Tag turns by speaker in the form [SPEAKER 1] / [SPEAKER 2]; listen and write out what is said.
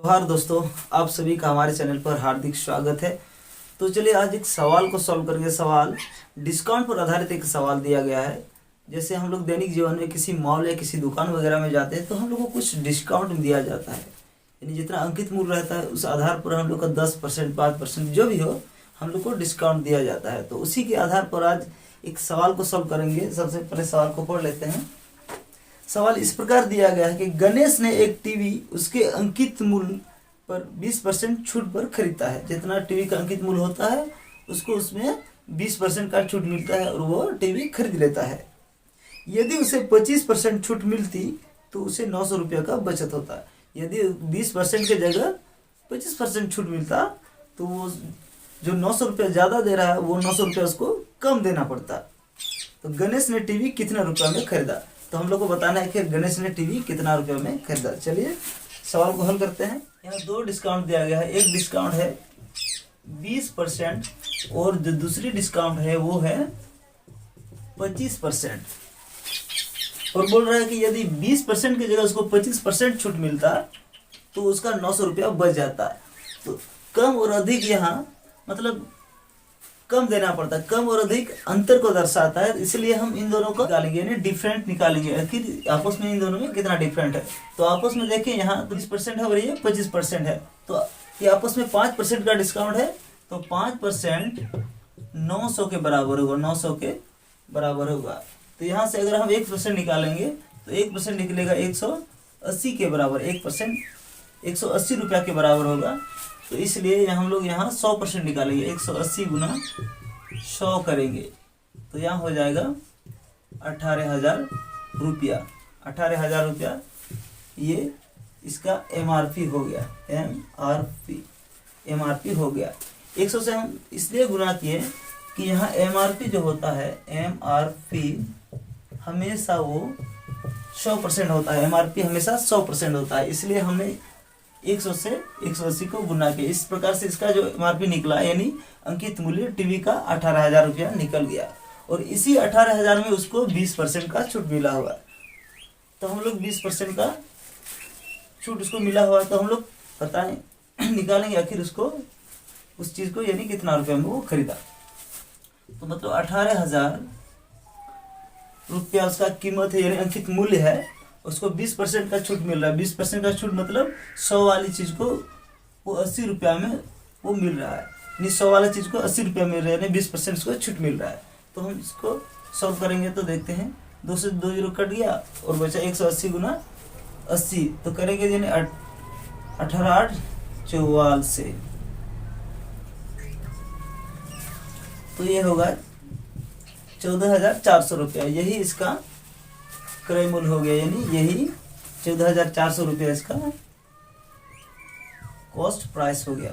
[SPEAKER 1] नमस्कार दोस्तों, आप सभी का हमारे चैनल पर हार्दिक स्वागत है। तो चलिए आज एक सवाल को सॉल्व करेंगे। सवाल डिस्काउंट पर आधारित एक सवाल दिया गया है। जैसे हम लोग दैनिक जीवन में किसी मॉल या किसी दुकान वगैरह में जाते हैं तो हम लोग को कुछ डिस्काउंट दिया जाता है, यानी जितना अंकित मूल्य रहता है उस आधार पर हम लोग का 10%, 5% जो भी हो हम लोग को डिस्काउंट दिया जाता है। तो उसी के आधार पर आज एक सवाल को सॉल्व करेंगे। सबसे पहले सवाल को पढ़ लेते हैं। सवाल इस प्रकार दिया गया है कि गणेश ने एक टीवी उसके अंकित मूल्य पर 20% छूट पर खरीदता है। जितना टीवी का अंकित मूल्य होता है उसको उसमें 20% का छूट मिलता है और वो टीवी खरीद लेता है। यदि उसे 25% छूट मिलती तो उसे 900 रुपये का बचत होता। यदि 20% की जगह 25% छूट मिलता तो वो जो 900 रुपये ज़्यादा दे रहा है वो 900 रुपये उसको कम देना पड़ता। तो गणेश ने टीवी कितना रुपये में खरीदा, तो हम लोग को बताना है कि गणेश ने टीवी कितना रुपये में खरीदा। चलिए सवाल को हल करते हैं। यहाँ दो डिस्काउंट दिया गया है। एक डिस्काउंट है 20% और जो दूसरी डिस्काउंट है वो है 25%। और बोल रहा है कि यदि 20% की जगह उसको 25% छूट मिलता तो उसका 900 रुपया बच जाता। तो कम और अधिक यहाँ मतलब कम देना पड़ता। कम और अधिक अंतर को दर्शाता है, इसलिए हम इन दोनों को निकालेंगे, यानी डिफरेंट निकालेंगे। आखिर आपस में इन दोनों में कितना डिफरेंट है। तो आपस में देखिए यहाँ 20% है और ये 25% है, तो ये आपस में 5% का डिस्काउंट है। तो 5% 900 के बराबर होगा, 900 के बराबर होगा। तो यहाँ से अगर हम 1% निकालेंगे तो 1% निकलेगा 180 के बराबर। 1% 180 रुपया के बराबर होगा। तो इसलिए हम लोग यहाँ 100% निकालेंगे। 180 गुना 100 करेंगे तो यहाँ हो जाएगा 18,000 रुपया। 18,000 रुपया ये इसका एमआरपी हो गया। एमआरपी हो गया। 100 से हम इसलिए गुना किए कि यहाँ एमआरपी जो होता है, एमआरपी हमेशा वो 100% होता है। एमआरपी हमेशा 100% होता है, इसलिए हमने 100 से 180 को गुना किया। इस प्रकार से इसका जो एमआरपी निकला, यानी अंकित मूल्य टीवी का 18,000 रुपया निकल गया। और इसी 18,000 में उसको 20% का छूट मिला हुआ। तो हम लोग 20% का छूट उसको मिला हुआ, तो हम लोग पता है निकालेंगे आखिर उसको उस चीज़ को, यानी कितना रुपये में वो खरीदा। तो मतलब 18,000 रुपया उसका कीमत है, यानी अंकित मूल्य है। उसको 20% का छूट मिल रहा है। 20% का छूट मतलब 100 वाली चीज़ को वो 80 रुपया में वो मिल रहा है, यानी 100 वाली चीज़ को 80 रुपया मिल रहा है, यानी 20% उसको छूट मिल रहा है। तो हम इसको सॉल्व करेंगे तो देखते हैं 2 से 2 जीरो कट गया और बचा 180 गुना 80। तो करेंगे यानी 18,8 44 से, तो ये होगा 14,400 रुपया। यही इसका क्रय मूल्य हो गया, यानी यही 14,400 रुपया इसका कॉस्ट प्राइस हो गया।